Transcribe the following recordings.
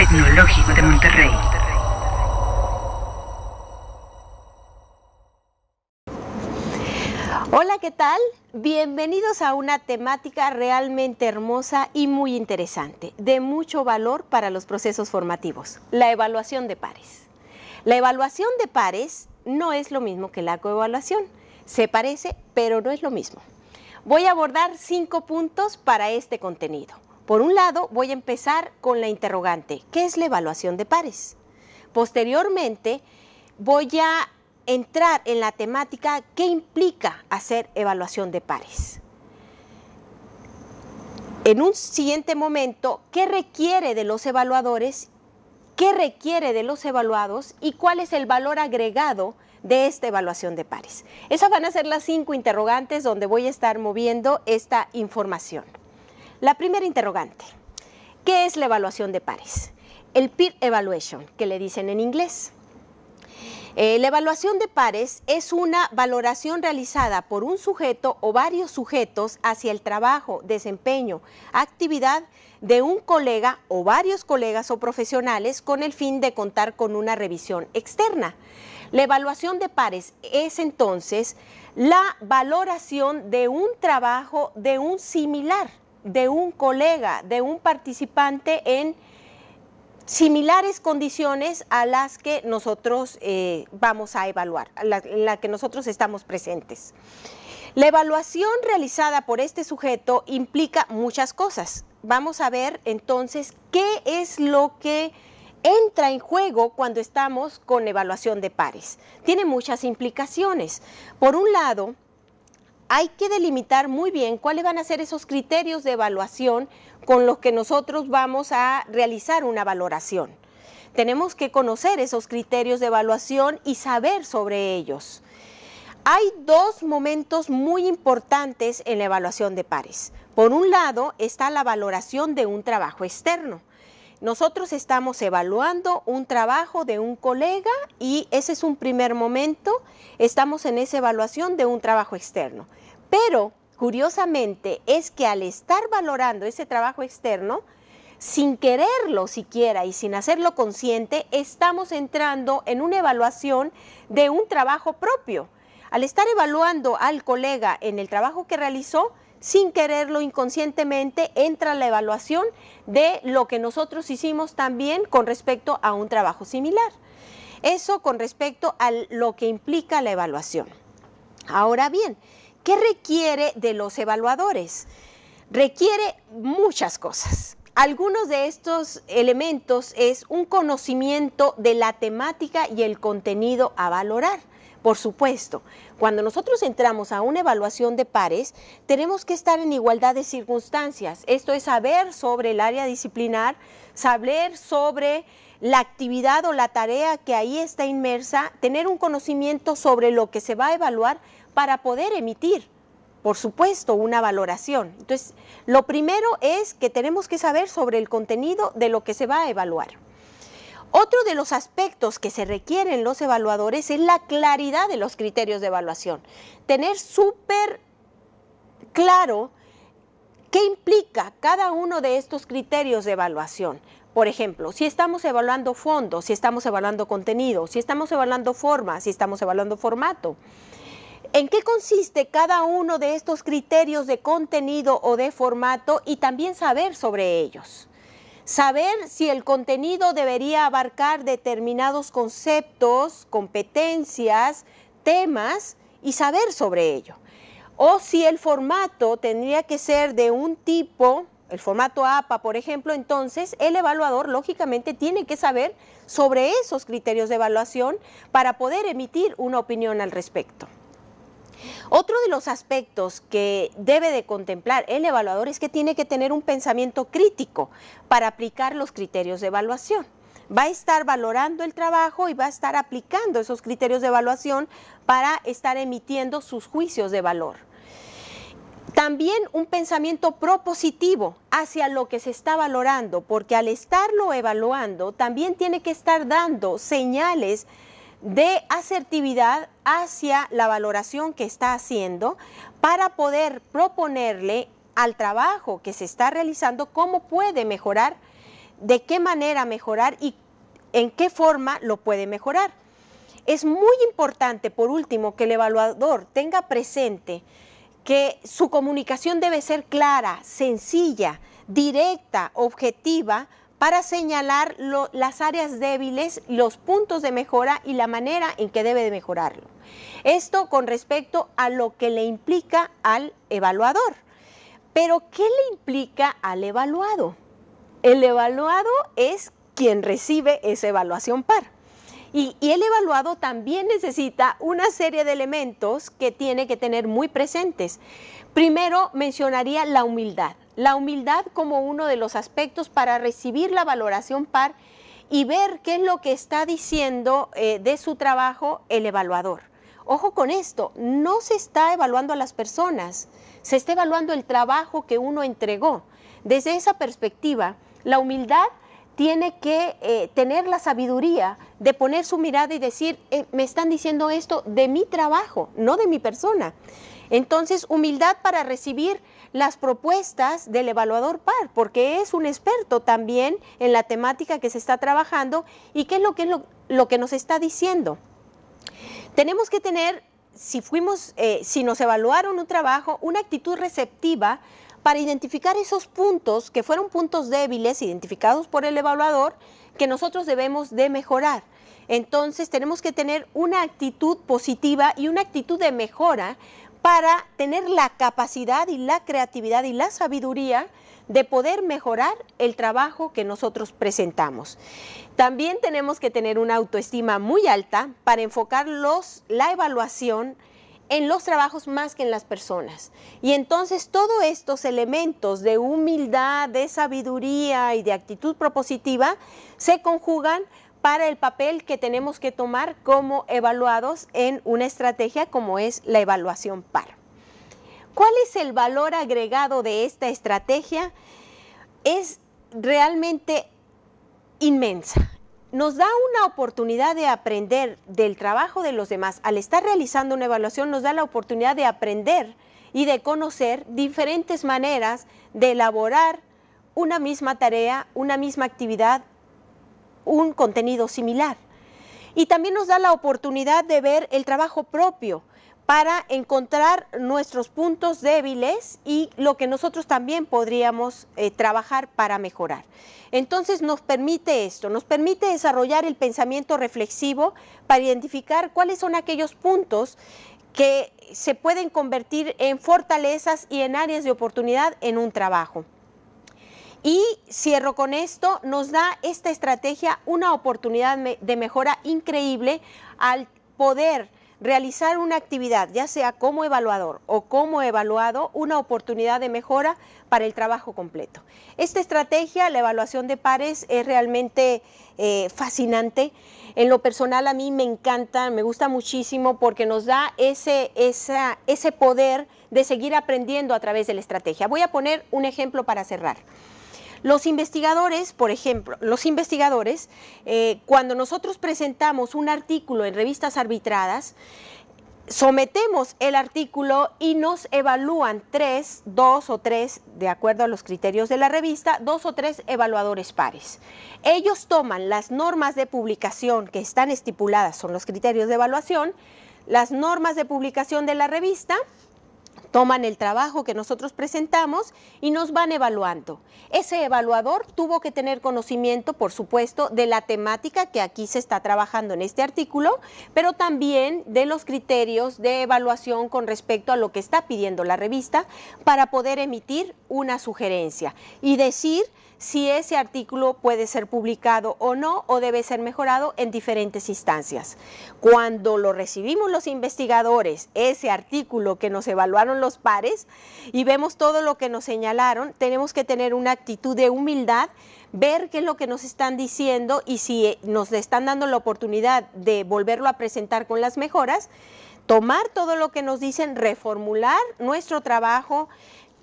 Tecnológico de Monterrey. Hola, ¿qué tal? Bienvenidos a una temática realmente hermosa y muy interesante, de mucho valor para los procesos formativos, la evaluación de pares. La evaluación de pares no es lo mismo que la coevaluación. Se parece, pero no es lo mismo. Voy a abordar 5 puntos para este contenido. Por un lado, voy a empezar con la interrogante, ¿qué es la evaluación de pares? Posteriormente, voy a entrar en la temática, ¿qué implica hacer evaluación de pares? En un siguiente momento, ¿qué requiere de los evaluadores? ¿Qué requiere de los evaluados? ¿Y cuál es el valor agregado de esta evaluación de pares? Esas van a ser las 5 interrogantes donde voy a estar moviendo esta información. La primera interrogante, ¿qué es la evaluación de pares? El peer evaluation, que le dicen en inglés. La evaluación de pares es una valoración realizada por un sujeto o varios sujetos hacia el trabajo, desempeño, actividad de un colega o varios colegas o profesionales con el fin de contar con una revisión externa. La evaluación de pares es entonces la valoración de un trabajo de un similar, de un colega, de un participante en similares condiciones a las que nosotros vamos a evaluar, en la que nosotros estamos presentes. La evaluación realizada por este sujeto implica muchas cosas. Vamos a ver entonces qué es lo que entra en juego cuando estamos con evaluación de pares. Tiene muchas implicaciones. Por un lado, hay que delimitar muy bien cuáles van a ser esos criterios de evaluación con los que nosotros vamos a realizar una valoración. Tenemos que conocer esos criterios de evaluación y saber sobre ellos. Hay 2 momentos muy importantes en la evaluación de pares. Por un lado está la valoración de un trabajo externo. Nosotros estamos evaluando un trabajo de un colega y ese es un primer momento, estamos en esa evaluación de un trabajo externo. Pero, curiosamente, es que al estar valorando ese trabajo externo, sin quererlo siquiera y sin hacerlo consciente, estamos entrando en una evaluación de un trabajo propio. Al estar evaluando al colega en el trabajo que realizó, sin quererlo, inconscientemente, entra la evaluación de lo que nosotros hicimos también con respecto a un trabajo similar. Eso con respecto a lo que implica la evaluación. Ahora bien, ¿qué requiere de los evaluadores? Requiere muchas cosas. Algunos de estos elementos es un conocimiento de la temática y el contenido a valorar. Por supuesto, cuando nosotros entramos a una evaluación de pares, tenemos que estar en igualdad de circunstancias. Esto es saber sobre el área disciplinar, saber sobre la actividad o la tarea que ahí está inmersa, tener un conocimiento sobre lo que se va a evaluar para poder emitir, por supuesto, una valoración. Entonces, lo primero es que tenemos que saber sobre el contenido de lo que se va a evaluar. Otro de los aspectos que se requieren los evaluadores es la claridad de los criterios de evaluación. Tener súper claro qué implica cada uno de estos criterios de evaluación. Por ejemplo, si estamos evaluando fondo, si estamos evaluando contenido, si estamos evaluando forma, si estamos evaluando formato. ¿En qué consiste cada uno de estos criterios de contenido o de formato y también saber sobre ellos? Saber si el contenido debería abarcar determinados conceptos, competencias, temas y saber sobre ello. O si el formato tendría que ser de un tipo, el formato APA, por ejemplo, entonces el evaluador lógicamente tiene que saber sobre esos criterios de evaluación para poder emitir una opinión al respecto. Otro de los aspectos que debe de contemplar el evaluador es que tiene que tener un pensamiento crítico para aplicar los criterios de evaluación. Va a estar valorando el trabajo y va a estar aplicando esos criterios de evaluación para estar emitiendo sus juicios de valor. También un pensamiento propositivo hacia lo que se está valorando, porque al estarlo evaluando también tiene que estar dando señales de asertividad hacia la valoración que está haciendo para poder proponerle al trabajo que se está realizando cómo puede mejorar de qué manera mejorar y en qué forma lo puede mejorar. Es muy importante, por último, que el evaluador tenga presente que su comunicación debe ser clara, sencilla, directa, objetiva, para señalar las áreas débiles, los puntos de mejora y la manera en que debe de mejorarlo. Esto con respecto a lo que le implica al evaluador. Pero, ¿qué le implica al evaluado? El evaluado es quien recibe esa evaluación par. Y el evaluado también necesita una serie de elementos que tiene que tener muy presentes. Primero mencionaría la humildad. La humildad como uno de los aspectos para recibir la valoración par y ver qué es lo que está diciendo de su trabajo el evaluador. Ojo con esto, no se está evaluando a las personas, se está evaluando el trabajo que uno entregó. Desde esa perspectiva, la humildad tiene que tener la sabiduría de poner su mirada y decir, me están diciendo esto de mi trabajo, no de mi persona. Entonces, humildad para recibir las propuestas del evaluador par, porque es un experto también en la temática que se está trabajando y qué es lo que nos está diciendo. Tenemos que tener, si nos evaluaron un trabajo, una actitud receptiva para identificar esos puntos que fueron puntos débiles identificados por el evaluador que nosotros debemos de mejorar. Entonces tenemos que tener una actitud positiva y una actitud de mejora para tener la capacidad y la creatividad y la sabiduría de poder mejorar el trabajo que nosotros presentamos. También tenemos que tener una autoestima muy alta para enfocar la evaluación en los trabajos más que en las personas. Y entonces todos estos elementos de humildad, de sabiduría y de actitud propositiva se conjugan para el papel que tenemos que tomar como evaluados en una estrategia como es la evaluación par. ¿Cuál es el valor agregado de esta estrategia? Es realmente inmensa. Nos da una oportunidad de aprender del trabajo de los demás. Al estar realizando una evaluación nos da la oportunidad de aprender y de conocer diferentes maneras de elaborar una misma tarea, una misma actividad, un contenido similar. Y también nos da la oportunidad de ver el trabajo propio para encontrar nuestros puntos débiles y lo que nosotros también podríamos trabajar para mejorar. Entonces nos permite esto, nos permite desarrollar el pensamiento reflexivo para identificar cuáles son aquellos puntos que se pueden convertir en fortalezas y en áreas de oportunidad en un trabajo. Y cierro con esto, nos da esta estrategia una oportunidad de mejora increíble al poder realizar una actividad, ya sea como evaluador o como evaluado, una oportunidad de mejora para el trabajo completo. Esta estrategia, la evaluación de pares, es realmente fascinante. En lo personal a mí me encanta, me gusta muchísimo porque nos da ese poder de seguir aprendiendo a través de la estrategia. Voy a poner un ejemplo para cerrar. Los investigadores, por ejemplo, cuando nosotros presentamos un artículo en revistas arbitradas, sometemos el artículo y nos evalúan dos o tres, de acuerdo a los criterios de la revista, 2 o 3 evaluadores pares. Ellos toman las normas de publicación que están estipuladas, son los criterios de evaluación, las normas de publicación de la revista, toman el trabajo que nosotros presentamos y nos van evaluando. Ese evaluador tuvo que tener conocimiento, por supuesto, de la temática que aquí se está trabajando en este artículo, pero también de los criterios de evaluación con respecto a lo que está pidiendo la revista para poder emitir una sugerencia y decir si ese artículo puede ser publicado o no, o debe ser mejorado en diferentes instancias. Cuando lo recibimos los investigadores, ese artículo que nos evaluaron los pares, y vemos todo lo que nos señalaron, tenemos que tener una actitud de humildad, ver qué es lo que nos están diciendo y si nos están dando la oportunidad de volverlo a presentar con las mejoras, tomar todo lo que nos dicen, reformular nuestro trabajo,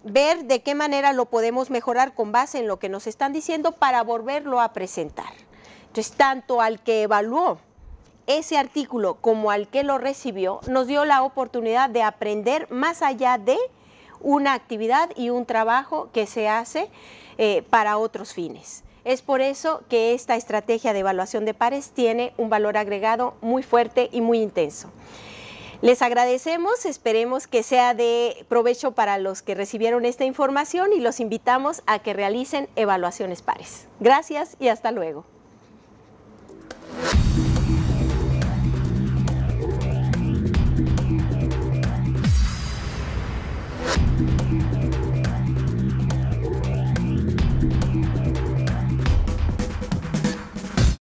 ver de qué manera lo podemos mejorar con base en lo que nos están diciendo para volverlo a presentar. Entonces, tanto al que evaluó ese artículo como al que lo recibió, nos dio la oportunidad de aprender más allá de una actividad y un trabajo que se hace para otros fines. Es por eso que esta estrategia de evaluación de pares tiene un valor agregado muy fuerte y muy intenso. Les agradecemos, esperemos que sea de provecho para los que recibieron esta información y los invitamos a que realicen evaluaciones pares. Gracias y hasta luego.